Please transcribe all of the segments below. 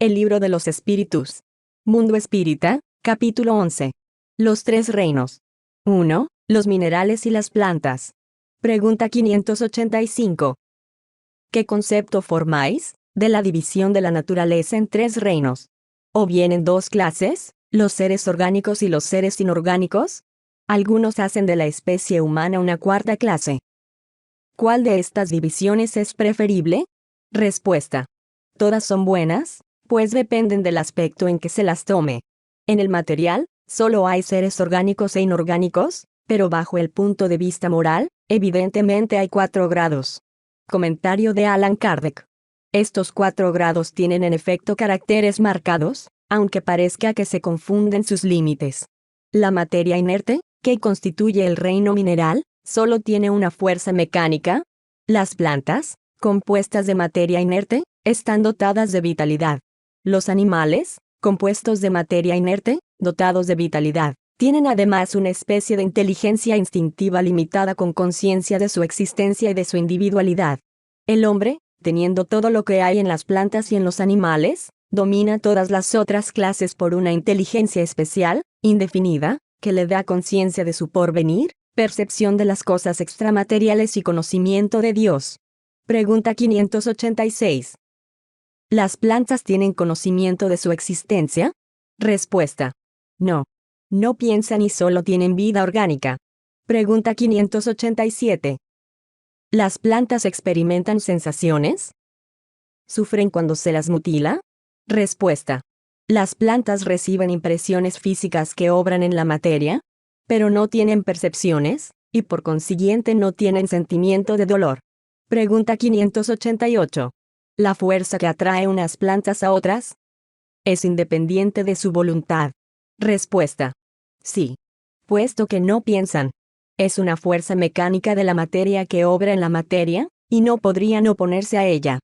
El libro de los espíritus. Mundo espírita, capítulo 11. Los tres reinos. 1. Los minerales y las plantas. Pregunta 585. ¿Qué concepto formáis de la división de la naturaleza en tres reinos? ¿O bien en dos clases, los seres orgánicos y los seres inorgánicos? Algunos hacen de la especie humana una cuarta clase. ¿Cuál de estas divisiones es preferible? Respuesta. Todas son buenas, pues dependen del aspecto en que se las tome. En el material, solo hay seres orgánicos e inorgánicos, pero bajo el punto de vista moral, evidentemente hay 4 grados. Comentario de Allan Kardec. Estos 4 grados tienen en efecto caracteres marcados, aunque parezca que se confunden sus límites. La materia inerte, que constituye el reino mineral, solo tiene una fuerza mecánica. Las plantas, compuestas de materia inerte, están dotadas de vitalidad. Los animales, compuestos de materia inerte, dotados de vitalidad, tienen además una especie de inteligencia instintiva limitada con conciencia de su existencia y de su individualidad. El hombre, teniendo todo lo que hay en las plantas y en los animales, domina todas las otras clases por una inteligencia especial, indefinida, que le da conciencia de su porvenir, percepción de las cosas extramateriales y conocimiento de Dios. Pregunta 586. ¿Las plantas tienen conocimiento de su existencia? Respuesta. No. No piensan y solo tienen vida orgánica. Pregunta 587. ¿Las plantas experimentan sensaciones? ¿Sufren cuando se las mutila? Respuesta. Las plantas reciben impresiones físicas que obran en la materia, pero no tienen percepciones, y por consiguiente no tienen sentimiento de dolor. Pregunta 588. ¿La fuerza que atrae unas plantas a otras es independiente de su voluntad? Respuesta. Sí. Puesto que no piensan. Es una fuerza mecánica de la materia que obra en la materia, y no podrían oponerse a ella.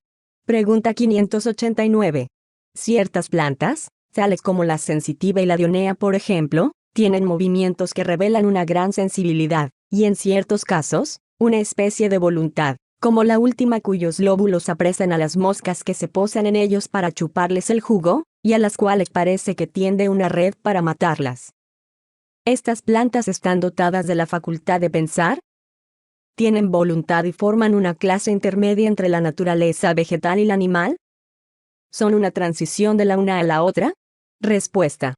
Pregunta 589. Ciertas plantas, tales como la sensitiva y la dionea por ejemplo, tienen movimientos que revelan una gran sensibilidad, y en ciertos casos, una especie de voluntad, como la última cuyos lóbulos apresan a las moscas que se posan en ellos para chuparles el jugo, y a las cuales parece que tiende una red para matarlas. ¿Estas plantas están dotadas de la facultad de pensar? ¿Tienen voluntad y forman una clase intermedia entre la naturaleza vegetal y la animal? ¿Son una transición de la una a la otra? Respuesta.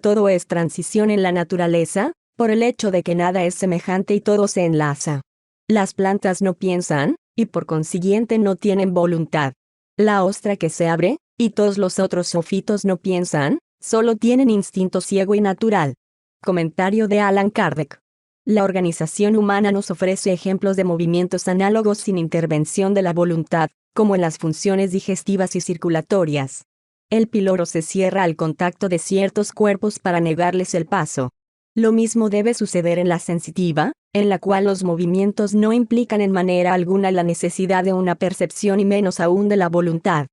Todo es transición en la naturaleza, por el hecho de que nada es semejante y todo se enlaza. Las plantas no piensan, y por consiguiente no tienen voluntad. La ostra que se abre, y todos los otros zofitos no piensan, solo tienen instinto ciego y natural. Comentario de Allan Kardec. La organización humana nos ofrece ejemplos de movimientos análogos sin intervención de la voluntad, como en las funciones digestivas y circulatorias. El píloro se cierra al contacto de ciertos cuerpos para negarles el paso. Lo mismo debe suceder en la sensitiva, en la cual los movimientos no implican en manera alguna la necesidad de una percepción y menos aún de la voluntad.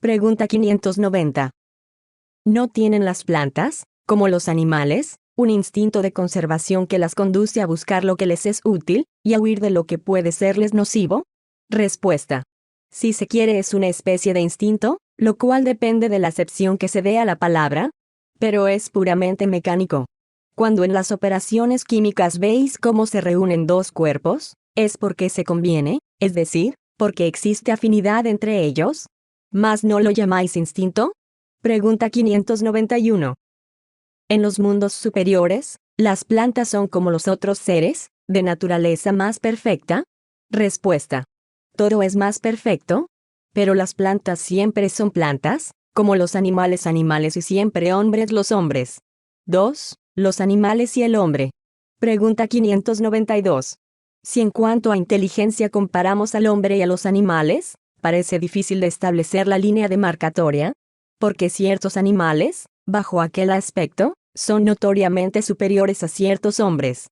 Pregunta 590. ¿No tienen las plantas, como los animales, un instinto de conservación que las conduce a buscar lo que les es útil, y a huir de lo que puede serles nocivo? Respuesta. Si se quiere es una especie de instinto, lo cual depende de la acepción que se dé a la palabra, pero es puramente mecánico. Cuando en las operaciones químicas veis cómo se reúnen dos cuerpos, es porque se conviene, es decir, porque existe afinidad entre ellos. ¿Mas no lo llamáis instinto? Pregunta 591. En los mundos superiores, ¿las plantas son como los otros seres, de naturaleza más perfecta? Respuesta. Todo es más perfecto, pero las plantas siempre son plantas, como los animales y siempre hombres los hombres. 2. Los animales y el hombre. Pregunta 592. Si en cuanto a inteligencia comparamos al hombre y a los animales, parece difícil de establecer la línea demarcatoria, porque ciertos animales, bajo aquel aspecto, son notoriamente superiores a ciertos hombres.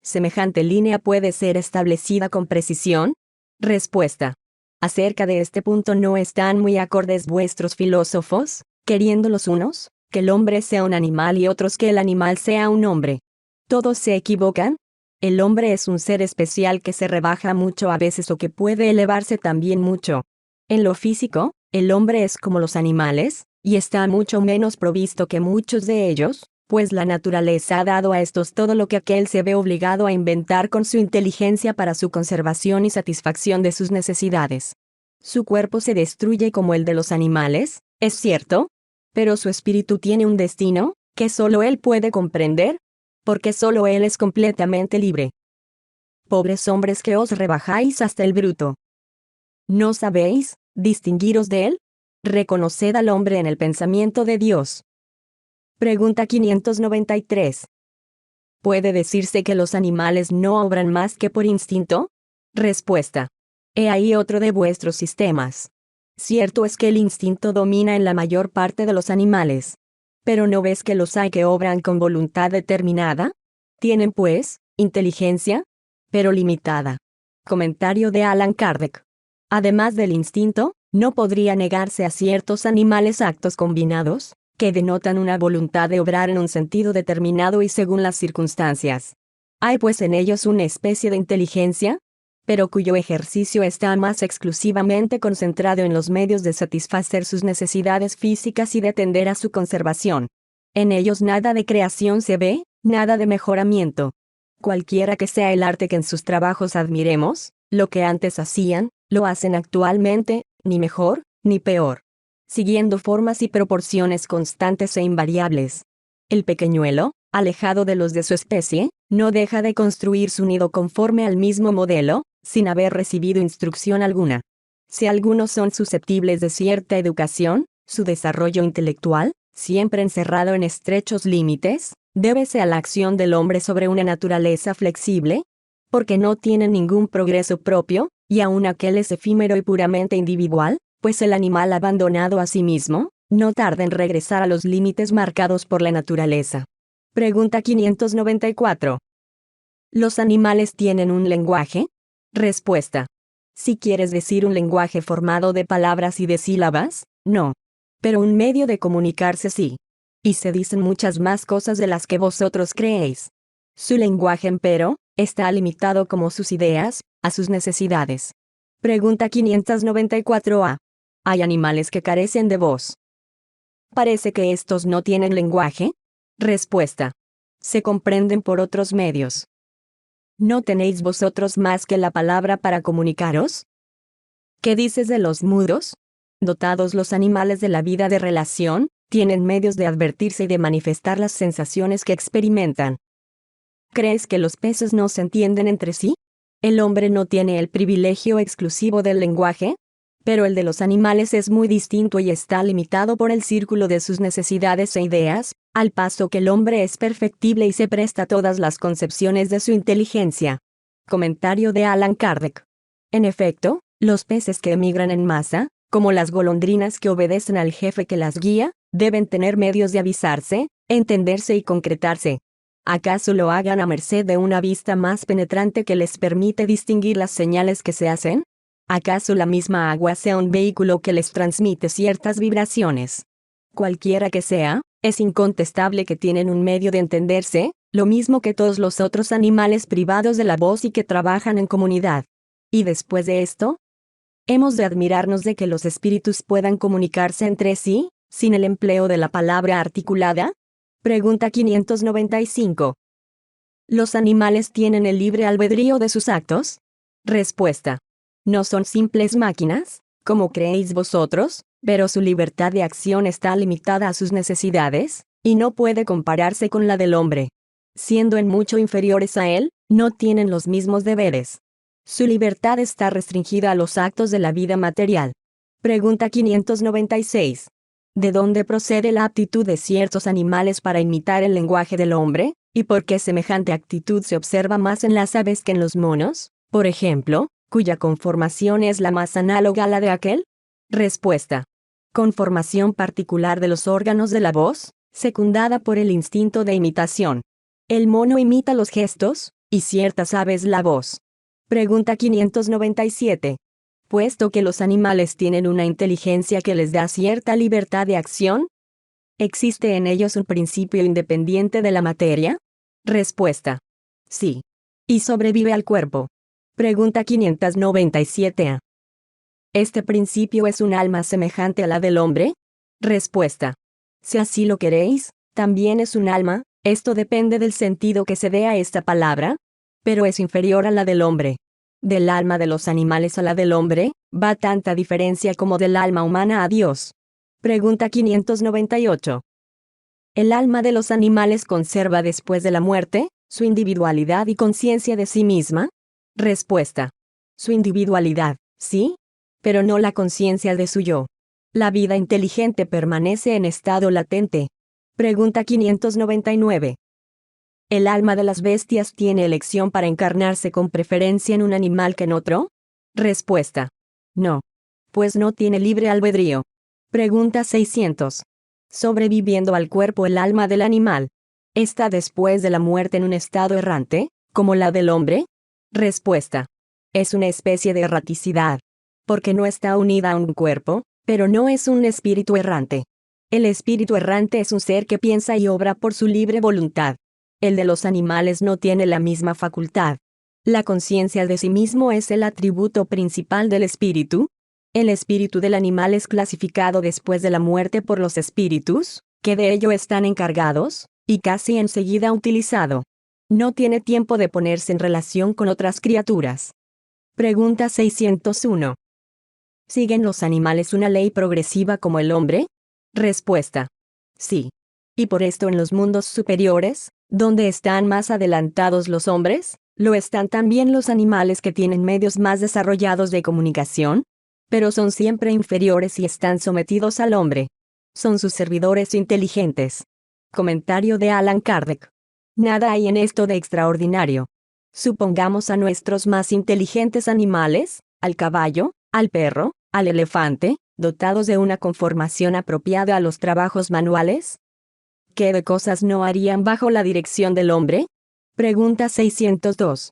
¿Semejante línea puede ser establecida con precisión? Respuesta. Acerca de este punto no están muy acordes vuestros filósofos, queriendo los unos que el hombre sea un animal y otros que el animal sea un hombre. Todos se equivocan. El hombre es un ser especial que se rebaja mucho a veces o que puede elevarse también mucho. En lo físico, El hombre es como los animales, y está mucho menos provisto que muchos de ellos, pues la naturaleza ha dado a estos todo lo que aquel se ve obligado a inventar con su inteligencia para su conservación y satisfacción de sus necesidades. Su cuerpo se destruye como el de los animales, es cierto, pero su espíritu tiene un destino, que solo él puede comprender, porque solo él es completamente libre. Pobres hombres que os rebajáis hasta el bruto. ¿No sabéis distinguiros de él? Reconoced al hombre en el pensamiento de Dios. Pregunta 593. ¿Puede decirse que los animales no obran más que por instinto? Respuesta. He ahí otro de vuestros sistemas. Cierto es que el instinto domina en la mayor parte de los animales. Pero ¿no ves que los hay que obran con voluntad determinada? Tienen pues, inteligencia, pero limitada. Comentario de Allan Kardec. Además del instinto, ¿no podría negarse a ciertos animales actos combinados, que denotan una voluntad de obrar en un sentido determinado y según las circunstancias? Hay pues en ellos una especie de inteligencia, pero cuyo ejercicio está más exclusivamente concentrado en los medios de satisfacer sus necesidades físicas y de atender a su conservación. En ellos nada de creación se ve, nada de mejoramiento. Cualquiera que sea el arte que en sus trabajos admiremos, lo que antes hacían, lo hacen actualmente, ni mejor, ni peor, siguiendo formas y proporciones constantes e invariables. El pequeñuelo, alejado de los de su especie, no deja de construir su nido conforme al mismo modelo, sin haber recibido instrucción alguna. Si algunos son susceptibles de cierta educación, su desarrollo intelectual, siempre encerrado en estrechos límites, débese a la acción del hombre sobre una naturaleza flexible, porque no tienen ningún progreso propio, y aun aquel es efímero y puramente individual, pues el animal abandonado a sí mismo, no tarda en regresar a los límites marcados por la naturaleza. Pregunta 594. ¿Los animales tienen un lenguaje? Respuesta. Si quieres decir un lenguaje formado de palabras y de sílabas, no. Pero un medio de comunicarse sí. Y se dicen muchas más cosas de las que vosotros creéis. Su lenguaje, empero, está limitado como sus ideas, a sus necesidades. Pregunta 594a. ¿Hay animales que carecen de voz? ¿Parece que estos no tienen lenguaje? Respuesta. Se comprenden por otros medios. ¿No tenéis vosotros más que la palabra para comunicaros? ¿Qué dices de los mudos? Dotados los animales de la vida de relación, tienen medios de advertirse y de manifestar las sensaciones que experimentan. ¿Crees que los peces no se entienden entre sí? ¿El hombre no tiene el privilegio exclusivo del lenguaje? Pero el de los animales es muy distinto y está limitado por el círculo de sus necesidades e ideas, al paso que el hombre es perfectible y se presta a todas las concepciones de su inteligencia. Comentario de Allan Kardec. En efecto, los peces que emigran en masa, como las golondrinas que obedecen al jefe que las guía, deben tener medios de avisarse, entenderse y concretarse. ¿Acaso lo hagan a merced de una vista más penetrante que les permite distinguir las señales que se hacen? ¿Acaso la misma agua sea un vehículo que les transmite ciertas vibraciones? Cualquiera que sea, es incontestable que tienen un medio de entenderse, lo mismo que todos los otros animales privados de la voz y que trabajan en comunidad. Y después de esto, hemos de admirarnos de que los espíritus puedan comunicarse entre sí, sin el empleo de la palabra articulada. Pregunta 595. ¿Los animales tienen el libre albedrío de sus actos? Respuesta. No son simples máquinas, como creéis vosotros, pero su libertad de acción está limitada a sus necesidades, y no puede compararse con la del hombre. Siendo en mucho inferiores a él, no tienen los mismos deberes. Su libertad está restringida a los actos de la vida material. Pregunta 596. ¿De dónde procede la aptitud de ciertos animales para imitar el lenguaje del hombre, y por qué semejante actitud se observa más en las aves que en los monos, por ejemplo, cuya conformación es la más análoga a la de aquel? Respuesta. Conformación particular de los órganos de la voz, secundada por el instinto de imitación. El mono imita los gestos, y ciertas aves la voz. Pregunta 597. Puesto que los animales tienen una inteligencia que les da cierta libertad de acción, ¿existe en ellos un principio independiente de la materia? Respuesta. Sí. Y sobrevive al cuerpo. Pregunta 597a. ¿este principio es un alma semejante a la del hombre? Respuesta. Si así lo queréis, también es un alma, esto depende del sentido que se dé a esta palabra, pero es inferior a la del hombre. Del alma de los animales a la del hombre, va tanta diferencia como del alma humana a Dios. Pregunta 598. ¿El alma de los animales conserva después de la muerte su individualidad y conciencia de sí misma? Respuesta. Su individualidad, sí, pero no la conciencia de su yo. La vida inteligente permanece en estado latente. Pregunta 599. ¿El alma de las bestias tiene elección para encarnarse con preferencia en un animal que en otro? Respuesta. No. Pues no tiene libre albedrío. Pregunta 600. Sobreviviendo al cuerpo el alma del animal, ¿está después de la muerte en un estado errante, como la del hombre? Respuesta. Es una especie de erraticidad. Porque no está unida a un cuerpo, pero no es un espíritu errante. El espíritu errante es un ser que piensa y obra por su libre voluntad. El de los animales no tiene la misma facultad. La conciencia de sí mismo es el atributo principal del espíritu. El espíritu del animal es clasificado después de la muerte por los espíritus, que de ello están encargados, y casi enseguida utilizado. No tiene tiempo de ponerse en relación con otras criaturas. Pregunta 601. ¿Siguen los animales una ley progresiva como el hombre? Respuesta. Sí. Y por esto en los mundos superiores, donde están más adelantados los hombres, lo están también los animales que tienen medios más desarrollados de comunicación, pero son siempre inferiores y están sometidos al hombre. Son sus servidores inteligentes. Comentario de Allan Kardec. Nada hay en esto de extraordinario. Supongamos a nuestros más inteligentes animales, al caballo, al perro, al elefante, dotados de una conformación apropiada a los trabajos manuales. ¿Qué de cosas no harían bajo la dirección del hombre? Pregunta 602.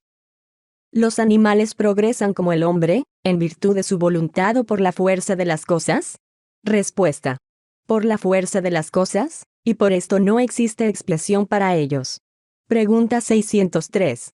¿Los animales progresan como el hombre, en virtud de su voluntad o por la fuerza de las cosas? Respuesta. Por la fuerza de las cosas, y por esto no existe expiación para ellos. Pregunta 603.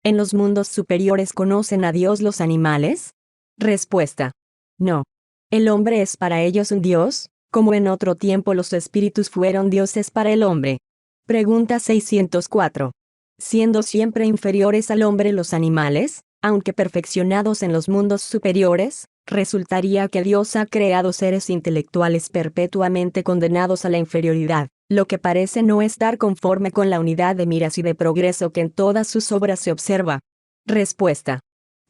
¿En los mundos superiores conocen a Dios los animales? Respuesta. No. El hombre es para ellos un Dios, como en otro tiempo los espíritus fueron dioses para el hombre. Pregunta 604. Siendo siempre inferiores al hombre los animales, aunque perfeccionados en los mundos superiores, resultaría que Dios ha creado seres intelectuales perpetuamente condenados a la inferioridad, lo que parece no estar conforme con la unidad de miras y de progreso que en todas sus obras se observa. Respuesta.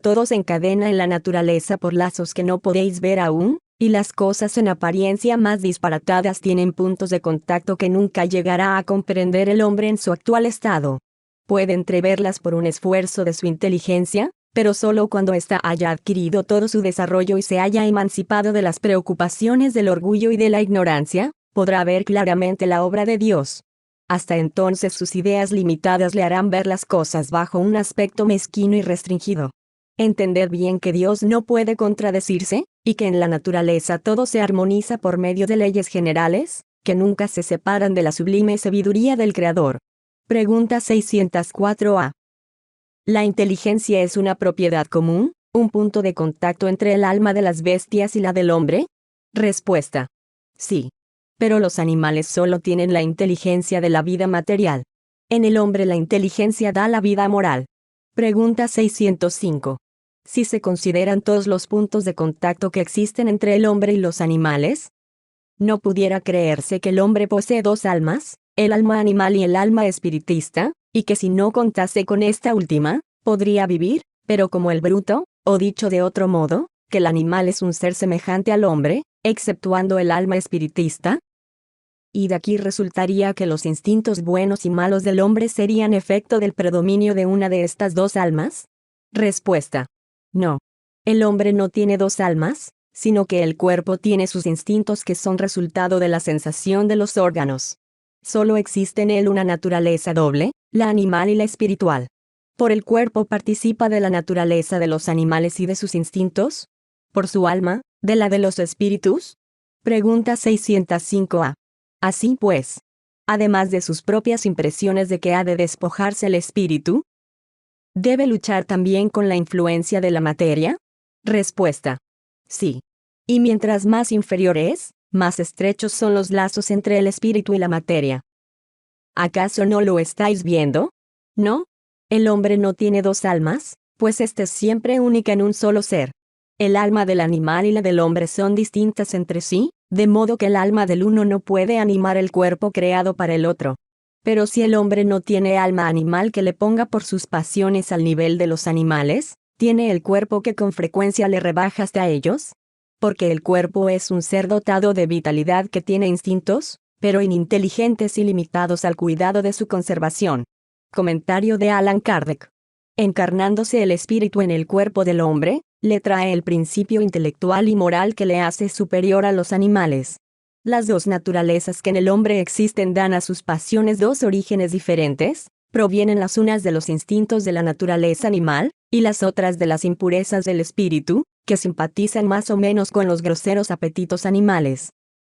Todo se encadena en la naturaleza por lazos que no podéis ver aún, y las cosas en apariencia más disparatadas tienen puntos de contacto que nunca llegará a comprender el hombre en su actual estado. Puede entreverlas por un esfuerzo de su inteligencia, pero solo cuando ésta haya adquirido todo su desarrollo y se haya emancipado de las preocupaciones del orgullo y de la ignorancia, podrá ver claramente la obra de Dios. Hasta entonces sus ideas limitadas le harán ver las cosas bajo un aspecto mezquino y restringido. Entended bien que Dios no puede contradecirse, y que en la naturaleza todo se armoniza por medio de leyes generales, que nunca se separan de la sublime sabiduría del Creador. Pregunta 604a. ¿La inteligencia es una propiedad común, un punto de contacto entre el alma de las bestias y la del hombre? Respuesta. Sí. Pero los animales solo tienen la inteligencia de la vida material. En el hombre la inteligencia da la vida moral. Pregunta 605. Si se consideran todos los puntos de contacto que existen entre el hombre y los animales, ¿no pudiera creerse que el hombre posee dos almas, el alma animal y el alma espiritista, y que si no contase con esta última, podría vivir, pero como el bruto, o dicho de otro modo, que el animal es un ser semejante al hombre, exceptuando el alma espiritista? Y de aquí resultaría que los instintos buenos y malos del hombre serían efecto del predominio de una de estas dos almas. Respuesta. No. El hombre no tiene dos almas, sino que el cuerpo tiene sus instintos que son resultado de la sensación de los órganos. Solo existe en él una naturaleza doble, la animal y la espiritual. Por el cuerpo participa de la naturaleza de los animales y de sus instintos. Por su alma, de la de los espíritus. Pregunta 605a. Así pues, además de sus propias impresiones de que ha de despojarse el espíritu, ¿debe luchar también con la influencia de la materia? Respuesta. Sí. Y mientras más inferior es, más estrechos son los lazos entre el espíritu y la materia. ¿Acaso no lo estáis viendo? ¿No? El hombre no tiene dos almas, pues ésta es siempre única en un solo ser. El alma del animal y la del hombre son distintas entre sí, de modo que el alma del uno no puede animar el cuerpo creado para el otro. Pero si el hombre no tiene alma animal que le ponga por sus pasiones al nivel de los animales, ¿tiene el cuerpo que con frecuencia le rebaja hasta ellos? Porque el cuerpo es un ser dotado de vitalidad que tiene instintos, pero ininteligentes y limitados al cuidado de su conservación. Comentario de Allan Kardec. Encarnándose el espíritu en el cuerpo del hombre, le trae el principio intelectual y moral que le hace superior a los animales. Las dos naturalezas que en el hombre existen dan a sus pasiones dos orígenes diferentes, provienen las unas de los instintos de la naturaleza animal, y las otras de las impurezas del espíritu, que simpatizan más o menos con los groseros apetitos animales.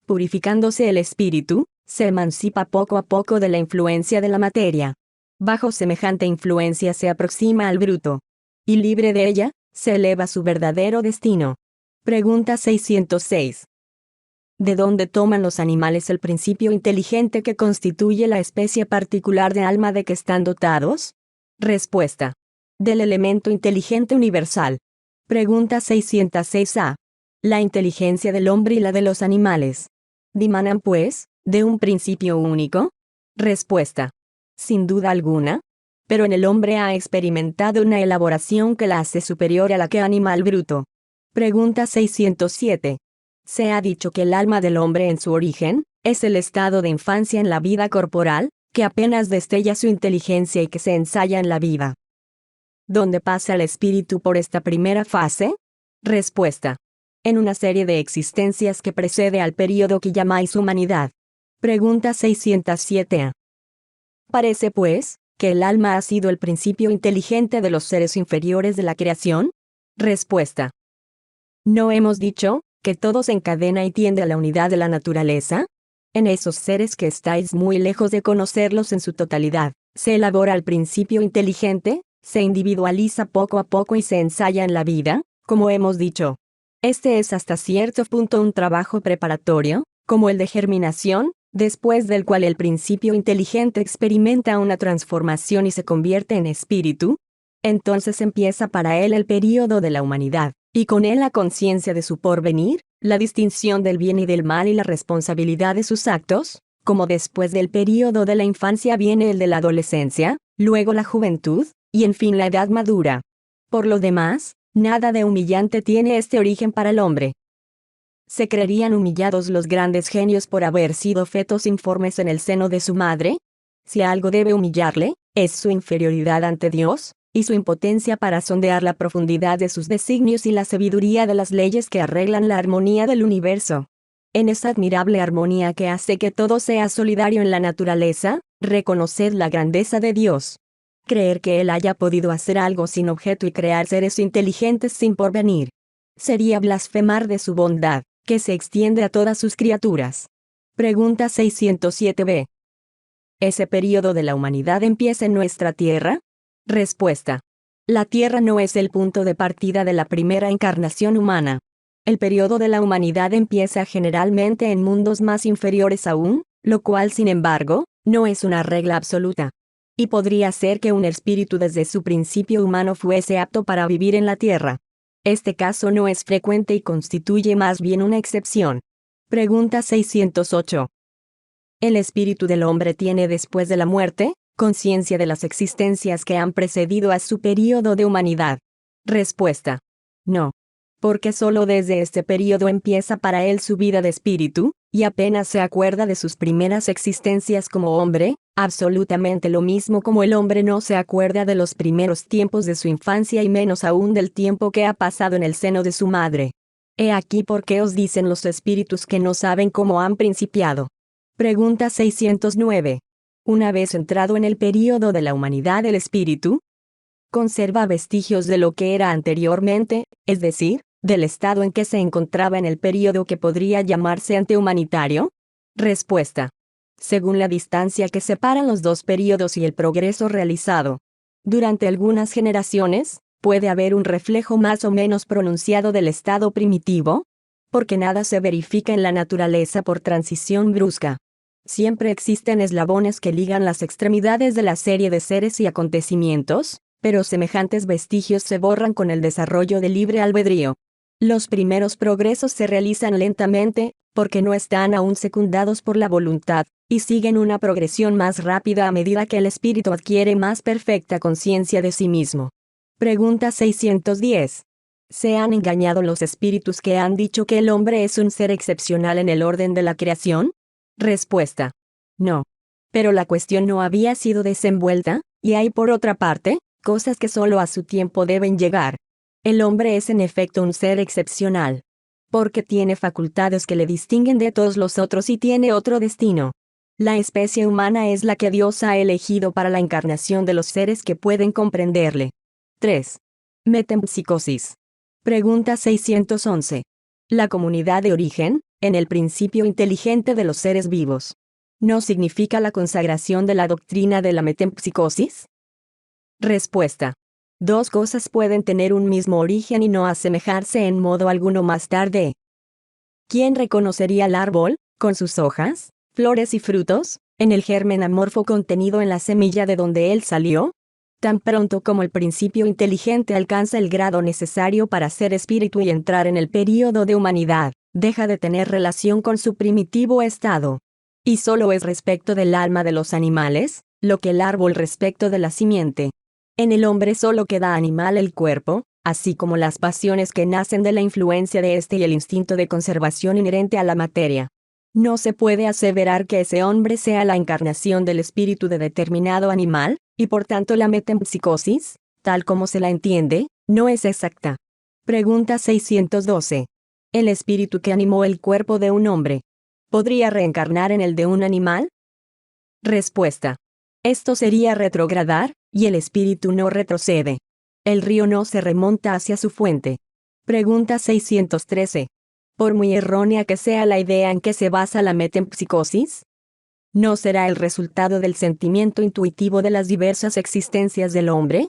Purificándose el espíritu, se emancipa poco a poco de la influencia de la materia. Bajo semejante influencia se aproxima al bruto. Y libre de ella, se eleva a su verdadero destino. Pregunta 606. ¿De dónde toman los animales el principio inteligente que constituye la especie particular de alma de que están dotados? Respuesta. Del elemento inteligente universal. Pregunta 606a. La inteligencia del hombre y la de los animales. ¿Dimanan, pues, de un principio único? Respuesta. Sin duda alguna. Pero en el hombre ha experimentado una elaboración que la hace superior a la que animal bruto. Pregunta 607. Se ha dicho que el alma del hombre en su origen, es el estado de infancia en la vida corporal, que apenas destella su inteligencia y que se ensaya en la vida. ¿Dónde pasa el espíritu por esta primera fase? Respuesta. En una serie de existencias que precede al período que llamáis humanidad. Pregunta 607a. Parece, pues, que el alma ha sido el principio inteligente de los seres inferiores de la creación. Respuesta. ¿No hemos dicho que todo se encadena y tiende a la unidad de la naturaleza? En esos seres que estáis muy lejos de conocerlos en su totalidad, se elabora el principio inteligente, se individualiza poco a poco y se ensaya en la vida, como hemos dicho. Este es hasta cierto punto un trabajo preparatorio, como el de germinación, después del cual el principio inteligente experimenta una transformación y se convierte en espíritu. Entonces empieza para él el período de la humanidad, y con él la conciencia de su porvenir, la distinción del bien y del mal y la responsabilidad de sus actos, como después del período de la infancia viene el de la adolescencia, luego la juventud, y en fin la edad madura. Por lo demás, nada de humillante tiene este origen para el hombre. ¿Se creerían humillados los grandes genios por haber sido fetos informes en el seno de su madre? Si algo debe humillarle, es su inferioridad ante Dios, y su impotencia para sondear la profundidad de sus designios y la sabiduría de las leyes que arreglan la armonía del universo. En esa admirable armonía que hace que todo sea solidario en la naturaleza, reconoced la grandeza de Dios. Creer que Él haya podido hacer algo sin objeto y crear seres inteligentes sin porvenir, sería blasfemar de su bondad, que se extiende a todas sus criaturas. Pregunta 607b. ¿Ese período de la humanidad empieza en nuestra Tierra? Respuesta. La Tierra no es el punto de partida de la primera encarnación humana. El período de la humanidad empieza generalmente en mundos más inferiores aún, lo cual, sin embargo, no es una regla absoluta. Y podría ser que un espíritu desde su principio humano fuese apto para vivir en la Tierra. Este caso no es frecuente y constituye más bien una excepción. Pregunta 608. ¿El espíritu del hombre tiene después de la muerte conciencia de las existencias que han precedido a su período de humanidad? Respuesta. No. Porque solo desde este período empieza para él su vida de espíritu, y apenas se acuerda de sus primeras existencias como hombre, absolutamente lo mismo como el hombre no se acuerda de los primeros tiempos de su infancia y menos aún del tiempo que ha pasado en el seno de su madre. He aquí por qué os dicen los espíritus que no saben cómo han principiado. Pregunta 609. Una vez entrado en el período de la humanidad el espíritu, ¿conserva vestigios de lo que era anteriormente, es decir, del estado en que se encontraba en el período que podría llamarse antehumanitario? Respuesta. Según la distancia que separan los dos períodos y el progreso realizado durante algunas generaciones, ¿puede haber un reflejo más o menos pronunciado del estado primitivo? Porque nada se verifica en la naturaleza por transición brusca. Siempre existen eslabones que ligan las extremidades de la serie de seres y acontecimientos, pero semejantes vestigios se borran con el desarrollo del libre albedrío. Los primeros progresos se realizan lentamente, porque no están aún secundados por la voluntad, y siguen una progresión más rápida a medida que el espíritu adquiere más perfecta conciencia de sí mismo. Pregunta 610. ¿Se han engañado los espíritus que han dicho que el hombre es un ser excepcional en el orden de la creación? Respuesta. No. Pero la cuestión no había sido desenvuelta, y hay por otra parte, cosas que solo a su tiempo deben llegar. El hombre es en efecto un ser excepcional. Porque tiene facultades que le distinguen de todos los otros y tiene otro destino. La especie humana es la que Dios ha elegido para la encarnación de los seres que pueden comprenderle. 3. Metempsicosis. Pregunta 611. La comunidad de origen, en el principio inteligente de los seres vivos, ¿no significa la consagración de la doctrina de la metempsicosis? Respuesta. Dos cosas pueden tener un mismo origen y no asemejarse en modo alguno más tarde. ¿Quién reconocería el árbol, con sus hojas, flores y frutos, en el germen amorfo contenido en la semilla de donde él salió? Tan pronto como el principio inteligente alcanza el grado necesario para ser espíritu y entrar en el período de humanidad, deja de tener relación con su primitivo estado. Y solo es respecto del alma de los animales, lo que el árbol respecto de la simiente. En el hombre solo queda animal el cuerpo, así como las pasiones que nacen de la influencia de este y el instinto de conservación inherente a la materia. No se puede aseverar que ese hombre sea la encarnación del espíritu de determinado animal, y por tanto la metempsicosis, tal como se la entiende, no es exacta. Pregunta 612. ¿El espíritu que animó el cuerpo de un hombre podría reencarnar en el de un animal? Respuesta. Esto sería retrogradar, y el espíritu no retrocede. El río no se remonta hacia su fuente. Pregunta 613. Por muy errónea que sea la idea en que se basa la metempsicosis, ¿no será el resultado del sentimiento intuitivo de las diversas existencias del hombre?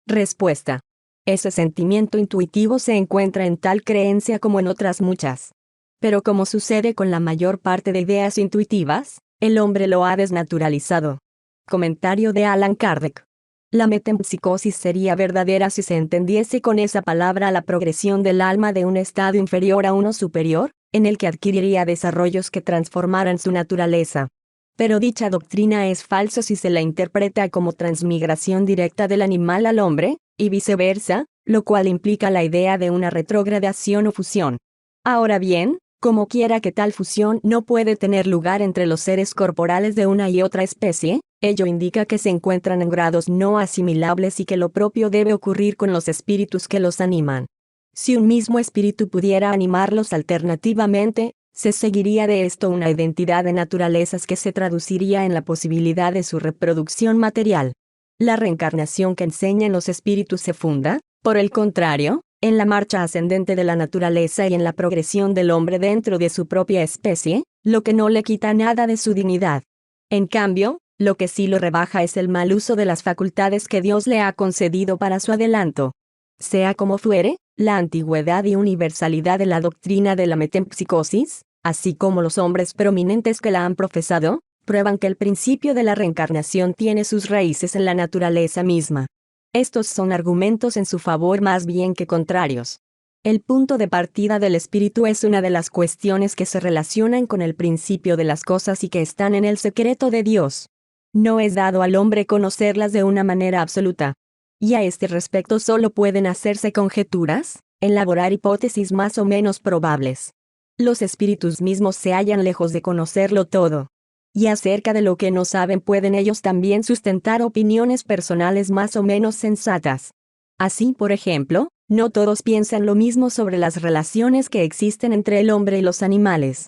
Respuesta. Ese sentimiento intuitivo se encuentra en tal creencia como en otras muchas. Pero como sucede con la mayor parte de ideas intuitivas, el hombre lo ha desnaturalizado. Comentario de Allan Kardec. La metempsicosis sería verdadera si se entendiese con esa palabra la progresión del alma de un estado inferior a uno superior, en el que adquiriría desarrollos que transformaran su naturaleza. Pero dicha doctrina es falsa si se la interpreta como transmigración directa del animal al hombre, y viceversa, lo cual implica la idea de una retrogradación o fusión. Ahora bien, como quiera que tal fusión no puede tener lugar entre los seres corporales de una y otra especie, ello indica que se encuentran en grados no asimilables y que lo propio debe ocurrir con los espíritus que los animan. Si un mismo espíritu pudiera animarlos alternativamente, se seguiría de esto una identidad de naturalezas que se traduciría en la posibilidad de su reproducción material. La reencarnación que enseñan los espíritus se funda, por el contrario, en la marcha ascendente de la naturaleza y en la progresión del hombre dentro de su propia especie, lo que no le quita nada de su dignidad. En cambio, lo que sí lo rebaja es el mal uso de las facultades que Dios le ha concedido para su adelanto. Sea como fuere, la antigüedad y universalidad de la doctrina de la metempsicosis, así como los hombres prominentes que la han profesado, prueban que el principio de la reencarnación tiene sus raíces en la naturaleza misma. Estos son argumentos en su favor más bien que contrarios. El punto de partida del espíritu es una de las cuestiones que se relacionan con el principio de las cosas y que están en el secreto de Dios. No es dado al hombre conocerlas de una manera absoluta. Y a este respecto solo pueden hacerse conjeturas, elaborar hipótesis más o menos probables. Los espíritus mismos se hallan lejos de conocerlo todo. Y acerca de lo que no saben pueden ellos también sustentar opiniones personales más o menos sensatas. Así, por ejemplo, no todos piensan lo mismo sobre las relaciones que existen entre el hombre y los animales.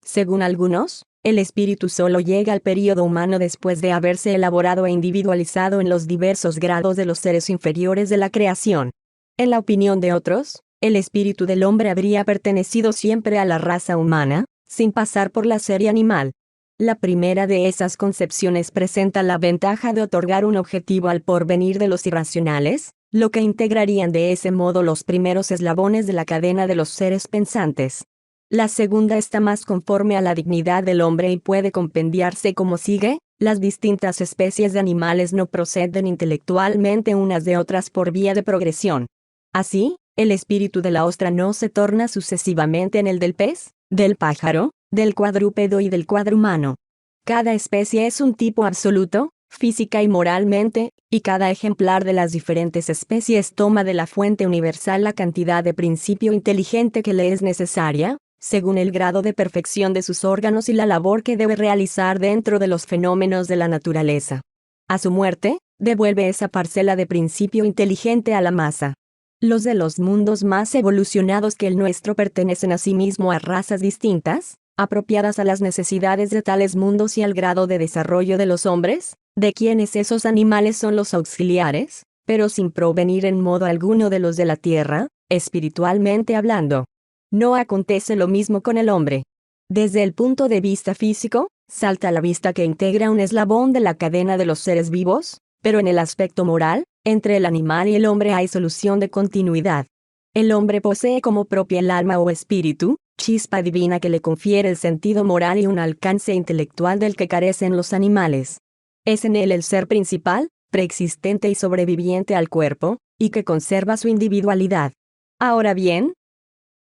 Según algunos, el espíritu solo llega al período humano después de haberse elaborado e individualizado en los diversos grados de los seres inferiores de la creación. En la opinión de otros, el espíritu del hombre habría pertenecido siempre a la raza humana, sin pasar por la serie animal. La primera de esas concepciones presenta la ventaja de otorgar un objetivo al porvenir de los irracionales, lo que integrarían de ese modo los primeros eslabones de la cadena de los seres pensantes. La segunda está más conforme a la dignidad del hombre y puede compendiarse como sigue: las distintas especies de animales no proceden intelectualmente unas de otras por vía de progresión. Así, el espíritu de la ostra no se torna sucesivamente en el del pez, del pájaro, del cuadrúpedo y del cuadrumano. Cada especie es un tipo absoluto, física y moralmente, y cada ejemplar de las diferentes especies toma de la fuente universal la cantidad de principio inteligente que le es necesaria, según el grado de perfección de sus órganos y la labor que debe realizar dentro de los fenómenos de la naturaleza. A su muerte, devuelve esa parcela de principio inteligente a la masa. Los de los mundos más evolucionados que el nuestro pertenecen asimismo a razas distintas, apropiadas a las necesidades de tales mundos y al grado de desarrollo de los hombres, de quienes esos animales son los auxiliares, pero sin provenir en modo alguno de los de la tierra, espiritualmente hablando. No acontece lo mismo con el hombre. Desde el punto de vista físico, salta a la vista que integra un eslabón de la cadena de los seres vivos, pero en el aspecto moral, entre el animal y el hombre hay solución de continuidad. El hombre posee como propia el alma o espíritu, chispa divina que le confiere el sentido moral y un alcance intelectual del que carecen los animales. Es en él el ser principal, preexistente y sobreviviente al cuerpo, y que conserva su individualidad. Ahora bien,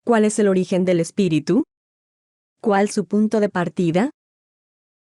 ¿cuál es el origen del espíritu? ¿Cuál su punto de partida?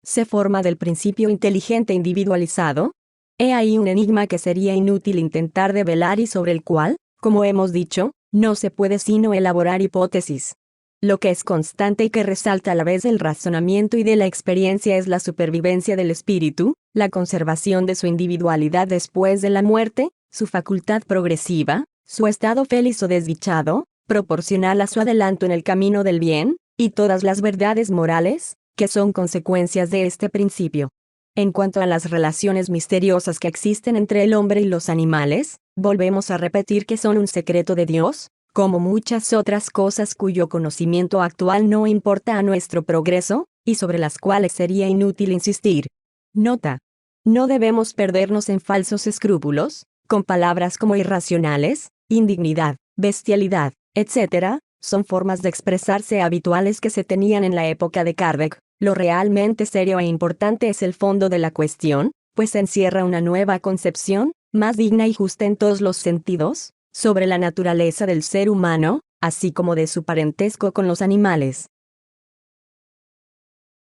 ¿Se forma del principio inteligente individualizado? He ahí un enigma que sería inútil intentar develar y sobre el cual, como hemos dicho, no se puede sino elaborar hipótesis. Lo que es constante y que resalta a la vez del razonamiento y de la experiencia es la supervivencia del espíritu, la conservación de su individualidad después de la muerte, su facultad progresiva, su estado feliz o desdichado, proporcional a su adelanto en el camino del bien, y todas las verdades morales, que son consecuencias de este principio. En cuanto a las relaciones misteriosas que existen entre el hombre y los animales, volvemos a repetir que son un secreto de Dios, como muchas otras cosas cuyo conocimiento actual no importa a nuestro progreso, y sobre las cuales sería inútil insistir. Nota: no debemos perdernos en falsos escrúpulos, con palabras como irracionales, indignidad, bestialidad, etc., son formas de expresarse habituales que se tenían en la época de Kardec. Lo realmente serio e importante es el fondo de la cuestión, pues encierra una nueva concepción, más digna y justa en todos los sentidos, sobre la naturaleza del ser humano, así como de su parentesco con los animales.